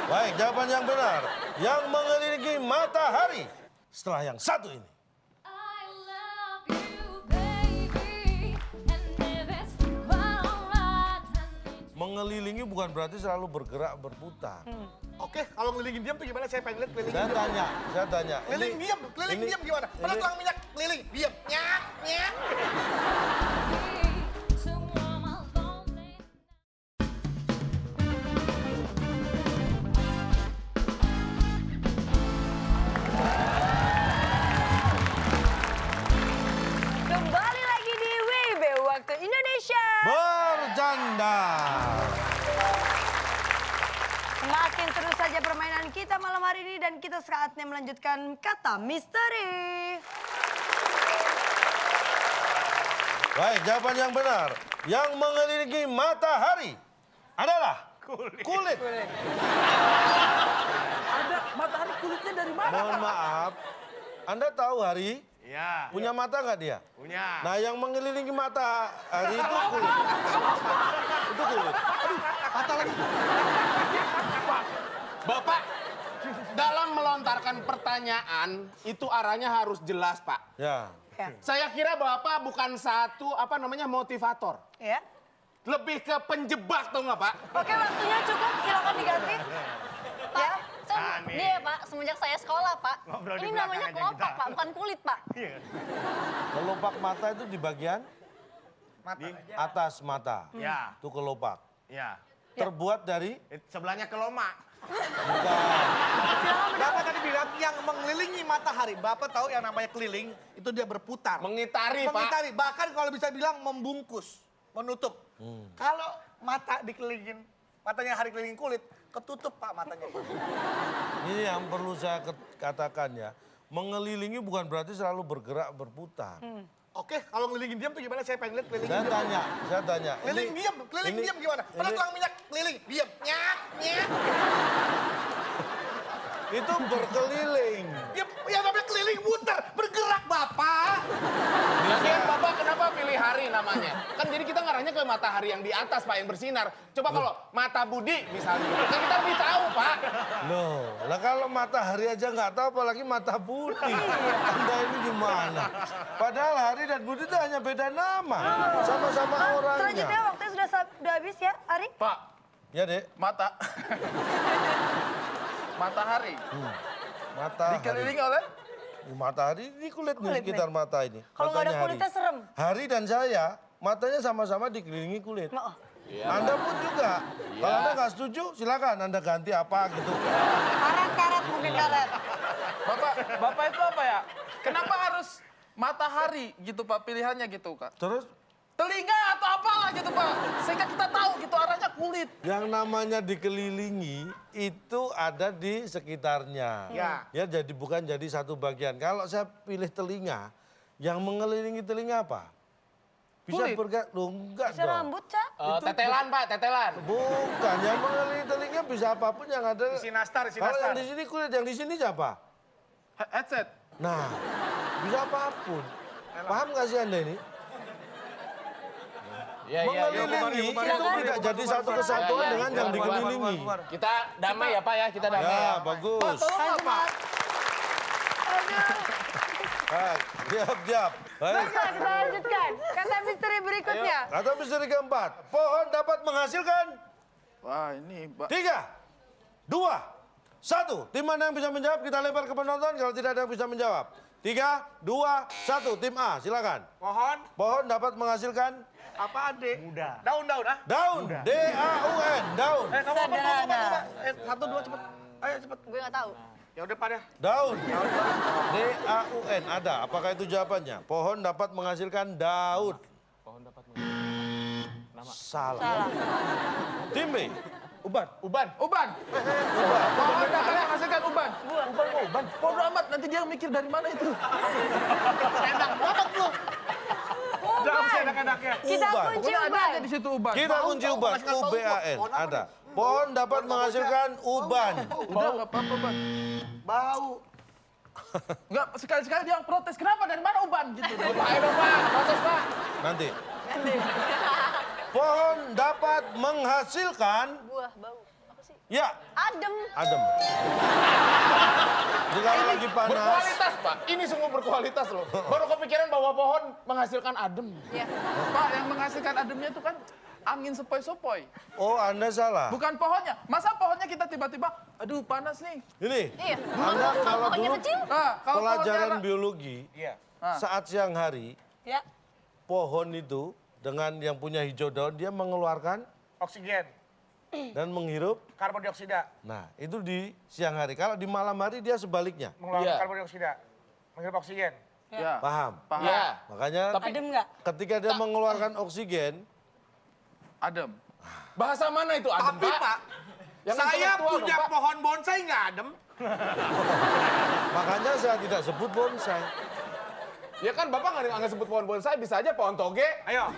Baik, jawaban yang benar. Yang mengelilingi matahari. Setelah yang satu ini. I love you, baby, and if it's alright, Mengelilingi bukan berarti selalu bergerak berputar. Oke, kalau ngelilingin diam tuh gimana? Saya pengen lihat keliling. Saya tanya. Keliling Ini- diam, keliling ini- diam gimana? Pada ini- tuang minyak, keliling diam. Nyak, nyak. to warm my lonely Kembali lagi di WIB Waktu Indonesia. Berjanda. Semakin terus saja permainan kita malam hari ini dan kita saatnya melanjutkan kata misteri. Baik, jawaban yang benar. Yang mengelilingi matahari adalah kulit. Ada matahari kulitnya dari mana? Mohon maaf, Anda tahu hari? Iya. Punya mata nggak dia? Punya. Nah, yang mengelilingi matahari itu kulit. Itu kulit. Bapak, dalam melontarkan pertanyaan, itu arahnya harus jelas, Pak. Ya. Saya kira Bapak bukan satu, motivator. Ya. Lebih ke penjebak, tau nggak, Pak? Oke, waktunya cukup. Silakan diganti. Ya. Ini ya Pak, semenjak saya sekolah Pak. Ngobrol di Ini belakang namanya aja kelopak kita. Pak, bukan kulit Pak. Kelopak mata itu di bagian atas mata. Ya. Itu kelopak. Ya. Terbuat dari Sebelahnya keloma. Bapak tadi bilang yang mengelilingi matahari. Bapak tahu yang namanya keliling, itu dia berputar. Mengitari, Pak. Mengitari, bahkan kalau bisa bilang membungkus, menutup. Kalau mata dikelilingin, matanya hari kelilingin kulit, ketutup Pak matanya. Ini yang perlu saya katakan ya. Mengelilingi bukan berarti selalu bergerak berputar. Oke, kalau ngelilingin diam tuh gimana? Saya pengen lihat keliling Saya diam. tanya. Keliling diam, keliling ini- diam gimana? Pada ini- tuang minyak, keliling diam. Nyak, nyak. Itu berkeliling. Ya namanya keliling muter, bergerak Bapak. Lagian Bapak kenapa pilih hari namanya? Kan jadi kita ngarahnya ke matahari yang di atas, Pak, yang bersinar. Coba kalau mata Budi misalnya, kan kita lebih tahu, Pak. Loh, lah kalau matahari aja nggak tahu apalagi mata Budi. Anda ini gimana? Padahal hari dan Budi itu hanya beda nama. Sama-sama Selanjutnya orangnya. waktunya sudah habis ya, Ari. Pak, Ya, Dek. mata. Matahari. Matahari. Dikelilingi oleh Matahari ini kulit nih sekitar mata ini. Kalau nggak ada Matanya kulitnya Hari. serem. Hari dan saya, matanya sama-sama dikelilingi kulit. Oh. Anda pun juga. Kalau Anda nggak setuju, silakan Anda ganti apa gitu. Karat-karat mungkin karat. Bapak itu apa ya? Kenapa harus matahari gitu Pak pilihannya gitu Kak? Terus Telinga atau apalah gitu Pak. Sehingga kita tahu gitu arahnya kulit. yang namanya dikelilingi itu ada di sekitarnya. Ya. Ya jadi bukan jadi satu bagian. Kalau saya pilih telinga, yang mengelilingi telinga apa? Bisa Kulit. bergerak, loh enggak Bisa dong. rambut, Cak. Tetelan, Pak, tetelan. Bukan, yang mengelilingi telinga bisa apapun yang ada. Isi nastar, isi Kalau yang nastar. di sini kulit, yang di sini siapa? Headset. Nah, bisa apapun. Paham nggak sih Anda ini? Iya, Mengelilingi itu tidak jadi satu kesatuan dengan yang dikelilingi. Kita damai ya, Pak ya, kita damai. Ya, bagus. Tolonglah Pak. Baik, diam. Baik. Baiklah, kita lanjutkan. Kata misteri berikutnya. Kata misteri keempat, pohon dapat menghasilkan Wah ini Pak. 3, 2, 1. Tim mana yang bisa menjawab kita lempar ke penonton kalau tidak ada yang bisa menjawab. 3, 2, 1. Tim A silakan. Pohon. Pohon dapat menghasilkan Apa D? Muda. Daun, ah. daun. D-A-U-N. Daun. Kamu apa? Sederhana. 1, 2, cepet. Ayo cepet. Gue nggak tahu. Ya udah pada. Daun. D-A-U-N. Ada. Apakah itu jawabannya? Pohon dapat menghasilkan daun. Pohon dapat menghasilkan Salah. Tim B. Uban. Pohon dapat menghasilkan uban. Uban. Bodo amat, nanti dia mikir dari mana itu. Enak banget lu. Jangan sih enak-enaknya. Kita Uban. kunci Pokoknya ada uban. aja di situ uban. Kita kunci uban. U-B-A-N. Ada. Pohon dapat menghasilkan uban. Udah nggak apa-apa, Ban. Bau. Nggak, sekali-sekali dia protes. Kenapa? Dari mana uban? Gitu. Ayo dong, Pak. Protes, Pak. Nanti. Pohon dapat menghasilkan Buah, bau. Apa sih? ya Adem. adem. Jadi kalau lagi panas. Berkualitas, Pak. Ini sungguh berkualitas loh. Baru kepikiran bahwa pohon menghasilkan adem. Ya. Pak, yang menghasilkan ademnya itu kan angin sepoi-sepoi. Oh, Anda salah. Bukan pohonnya. Masa pohonnya kita tiba-tiba, aduh panas nih. Ini. Iya. Anda kalau Pohonnya dulu kecil. Nah, kalau pelajaran pohonnya biologi saat siang hari Ya. pohon itu dengan yang punya hijau daun dia mengeluarkan Oksigen. dan menghirup. Karbon dioksida. Nah, itu di siang hari. Kalau di malam hari dia sebaliknya. Mengeluarkan Iya. karbon dioksida. Menghirup oksigen. Ya, Paham? paham. Ya. Makanya Adem nggak? ketika dia mengeluarkan oksigen, Adem. Bahasa mana itu adem, Tapi Pak, Yang saya intelektual punya dong, Pak. pohon bonsai nggak adem. makanya saya tidak sebut bonsai. Ya kan Bapak nggak sebut pohon bonsai, bisa aja pohon toge. Ayo.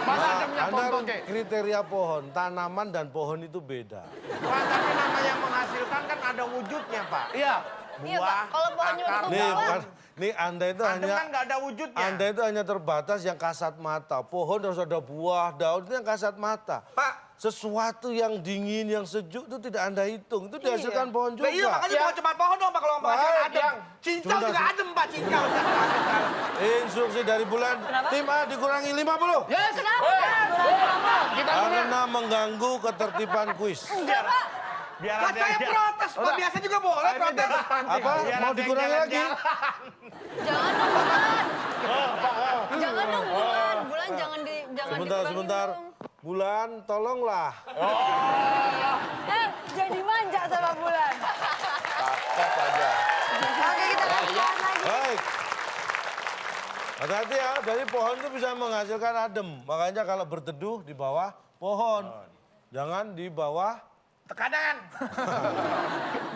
Mana Nah, ademnya Anda pohon harus toge? kriteria pohon, tanaman dan pohon itu beda. Pak, tapi nama yang menghasilkan kan ada wujudnya, Pak. Iya. Iya, Pak. Kalau pohonnya akar. itu Nih, buah. bukan, nih Anda itu Adem hanya kan nggak ada wujudnya. Anda itu hanya terbatas yang kasat mata. Pohon harus ada buah, daun itu yang kasat mata. Pak. Sesuatu yang dingin, yang sejuk itu tidak Anda hitung. Itu dihasilkan pohon juga. Nah, iya, makanya bukan cuma pohon dong, Pak, kalau menghasilkan Baik, adem. yang- Cincau Sebentar, juga adem, Pak, cincau. Instruksi dari bulan, tim A dikurangi 50. Yes. Kenapa? Karena mengganggu ketertiban kuis. Enggak, Pak. Biar Kan saya protes, Pak, biasa juga boleh protes. Apa? Mau dikurangi lagi? Jangan dong, Bulan. Jangan dong, Bulan. Bulan jangan Sebentar, dikurangin sebentar. dong. Bulan, tolonglah. Jadi manja sama Bulan. Oke, kita lanjutkan lagi. Baik. Hati-hati ya, dari pohon itu bisa menghasilkan adem. Makanya kalau berteduh di bawah pohon. Jangan di bawah. Tekanan.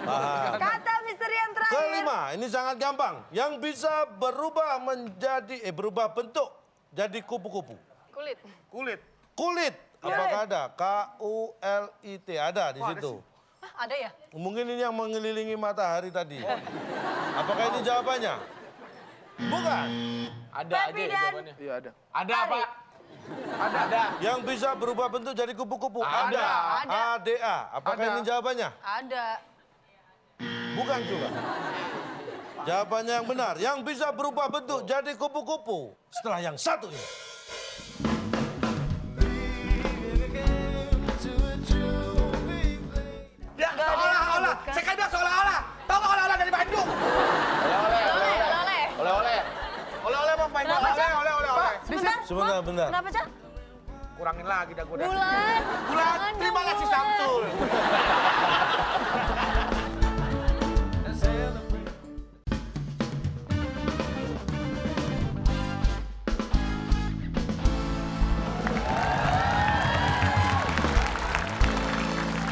Paham. Kata misteri yang terakhir. Kelima, ini sangat gampang. Yang bisa berubah menjadi, berubah bentuk jadi kupu-kupu. Kulit. Kulit. Kulit. Apakah ada? K-U-L-I-T. Ada di situ. Hah, ada ya? Mungkin ini yang mengelilingi matahari tadi. Apakah ini jawabannya? Bukan. Ada Tapi aja dan- jawabannya. Iya ada. Ada, Pak. Ada. Yang bisa berubah bentuk jadi kupu-kupu. Ada. A-D-A. Apakah Ada. ini jawabannya? Ada. Bukan juga. Jawabannya yang benar. Yang bisa berubah bentuk jadi kupu-kupu. Setelah yang satu ini. Ya, seolah-olah. Saya kan bilang seolah-olah. Tahu nggak olah-olah dari Bandung? Oleh. Oleh-oleh. Oleh-oleh mau main Kenapa, Cak? oleh-oleh. Sebentar. Sebentar, bentar. Kenapa, Cak? Kurangin lagi dah gue dah. Bulan. Bulan, Jangan terima dong, kasih Bulan. Samsul.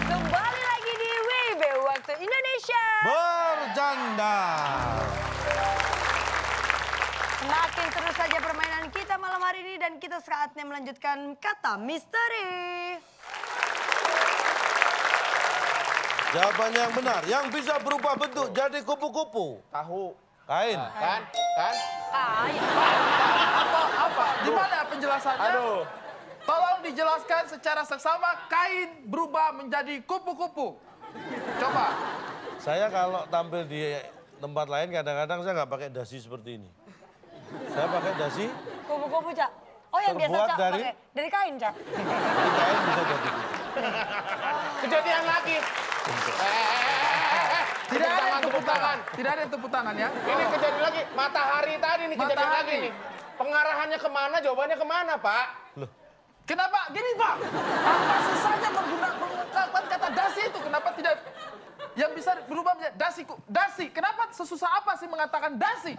Kembali lagi di WIB Waktu Indonesia. Bercanda. Semakin seru saja permainan kita malam hari ini dan kita saatnya melanjutkan kata misteri. Jawabannya yang benar. Yang bisa berubah bentuk jadi kupu-kupu. Tahu. Kain. Kan? Kain. Apa? Di mana penjelasannya? Aduh. Tolong dijelaskan secara seksama kain berubah menjadi kupu-kupu. Coba. Saya kalau tampil di tempat lain kadang-kadang saya nggak pakai dasi seperti ini. Saya pakai dasi, Kupu-kupu, Cak. Oh, yang biasa Terbuat Cak dari- pakai dari kain, Cak. dari kain bisa jadi kupu. Kejadian lagi. Tidak ada tangan, tepuk tangan. Tidak ada tepuk tangan ya. Ini kejadian lagi, matahari tadi nih kejadian Matahari. lagi nih. Pengarahannya kemana, jawabannya kemana, Pak? Kenapa? Gini Pak, apa susahnya mengungkapkan kata dasi itu? Kenapa tidak yang bisa berubah menjadi dasi? Dasi, kenapa sesusah apa sih mengatakan dasi?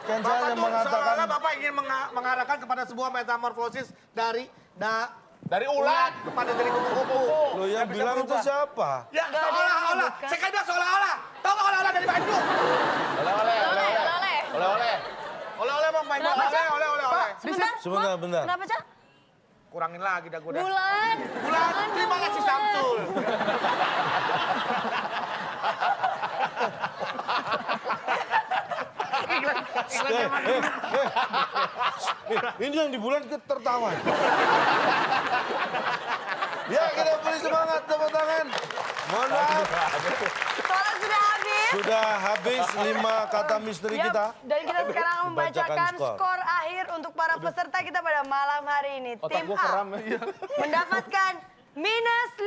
Kan saya Bapak hanya tuh mengatakan seolah-olah Bapak ingin mengarahkan kepada sebuah metamorfosis dari Dari ulat. kepada dari kupu-kupu. Loh yang bilang itu siapa? Ya, seolah-olah. Saya kan bilang seolah-olah. Tahu nggak olah-olah dari Bandung? Oleh-oleh, oleh-oleh. Oleh-oleh. Oleh-oleh Bang Bandung. Oleh-oleh. Sebentar, bentar. Kenapa, Cak? Kurangin lagi dah gue dah. Bulan. Bulan, terima kasih Samsul. Ini yang di bulan tertawa. Ya, kita beri semangat, tepuk tangan. Mohon maaf, Soalnya sudah habis. sudah habis 5 kata misteri Yap, kita. dan kita sekarang akan membacakan Dibacakan skor akhir untuk para peserta kita pada malam hari ini. Otak Tim gua A keram ya. mendapatkan minus 50.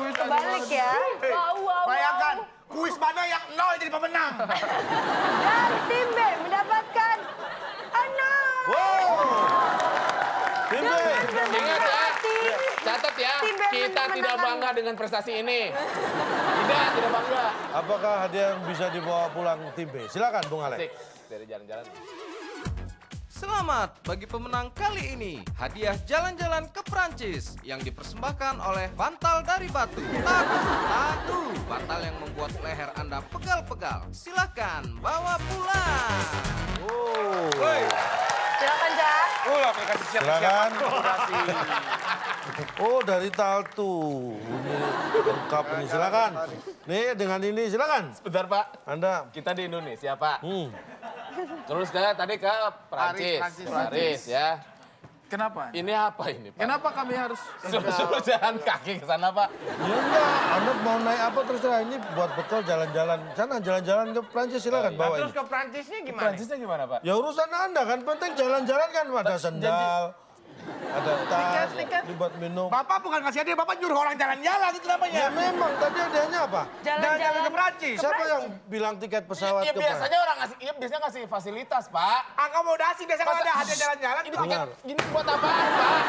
Kebalik ya. Bayangkan, kuis mana yang 0 jadi pemenang. Dan tim B mendapatkan 6. Wow. Tim B. Ingat ya, catat ya, Tim B kita tidak menangkan. bangga dengan prestasi ini. Tidak bangga. Apakah hadiah yang bisa dibawa pulang tim B? Silakan, Bung Alex. Asik, dari jalan-jalan. Selamat bagi pemenang kali ini. Hadiah jalan-jalan ke Prancis yang dipersembahkan oleh Bantal dari Batu. Tatu, bantal yang membuat leher Anda pegal-pegal. Silakan bawa pulang. Oh. Silakan, Cak. Silakan. Oh, dari Tatu. Ini lengkap ini. Silakan. Nih, dengan ini silakan. Bentar, Pak. Anda. Kita di Indonesia, Pak. Hmm. Terus tadi ke Prancis. Paris ya. Kenapa? Ini apa ini, Pak? Kenapa kami harus Suruh jalan kaki ke sana, Pak. Ya enggak, Anda mau naik apa terserah. Ini buat bekal jalan-jalan. Sana jalan-jalan ke Prancis silakan bawa Terus ini. ke Prancisnya gimana? Prancisnya gimana, Pak? Ya urusan Anda kan penting jalan-jalan kan ada sendal, ada tas, dibuat minum. Bapak bukan ngasih hadiah, Bapak nyuruh orang jalan-jalan itu namanya. Ya memang tadi hadiahnya apa? Jalan-jalan ke Perancis. Siapa yang bilang tiket pesawat Ya ke Prancis? biasanya orang ngasih, ya biasanya ngasih fasilitas, Pak. Akomodasi biasanya kalau Masa- ada hadiah jalan-jalan Ini itu tiket gini buat apaan, Pak?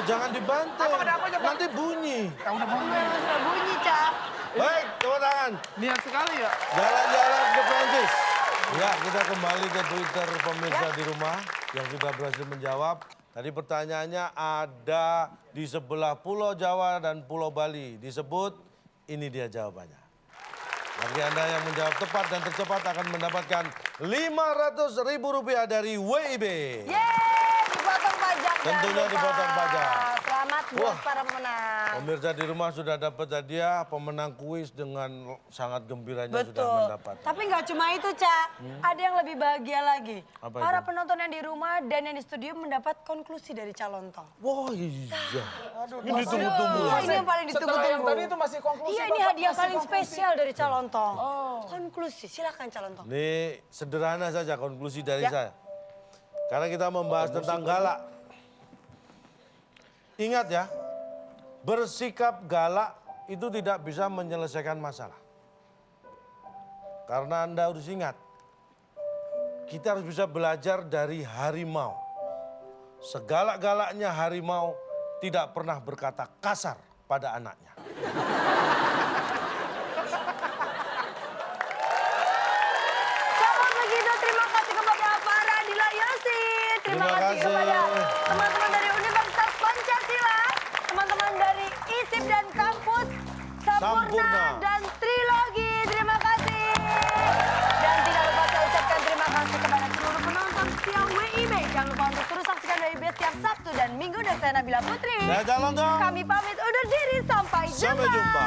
Jangan dibantu. Apa ada apa aja, Pak? Nanti bunyi. Sudah bunyi, Cak. Baik, tepuk tangan. niat sekali ya? Jalan-jalan ke Prancis. Ya, kita kembali ke Twitter pemirsa di rumah yang sudah berhasil menjawab. Tadi pertanyaannya ada di sebelah Pulau Jawa dan Pulau Bali. Disebut, ini dia jawabannya. Bagi Anda yang menjawab tepat dan tercepat akan mendapatkan Rp500.000 dari WIB. Yeay, dipotong pajak. Tentunya jangan lupa. dipotong pajak. Selamat buat Wah. para pemenang. Pemirsa di rumah sudah dapat hadiah, pemenang kuis dengan sangat gembiranya sudah Betul. mendapat. Tapi nggak cuma itu, Cak. Ada yang lebih bahagia lagi. Apa Para itu? penonton yang di rumah dan yang di studio mendapat konklusi dari calon tong. Wah iya. Ini ditunggu-tunggu. Ini yang paling Setelah yang ditunggu-tunggu. tadi itu masih konklusi. Iya, ini Bapak hadiah masih paling konklusi. spesial dari calon tong. Konklusi, silakan calon tong. Ini sederhana saja konklusi dari Ya. saya. Karena kita membahas tentang galak. Ingat ya, bersikap galak itu tidak bisa menyelesaikan masalah. Karena Anda harus ingat, kita harus bisa belajar dari harimau. Segalak-galaknya harimau tidak pernah berkata kasar pada anaknya. Kalau begitu, terima kasih kepada Pak Radila Yasin. Terima Terima kasih kasih. kepada teman-teman dari Universitas Pancasila, teman-teman dari ISIP dan kampus Sampurna Sampurna. dan Trilogi. Terima kasih. Dan tidak lupa saya ucapkan terima kasih kepada seluruh penonton setia WIB. Jangan lupa untuk terus saksikan WIB setiap Sabtu dan Minggu. Dan saya Nabila Putri. Saya calon dong. Kami pamit undur diri. Sampai jumpa. Sampai jumpa.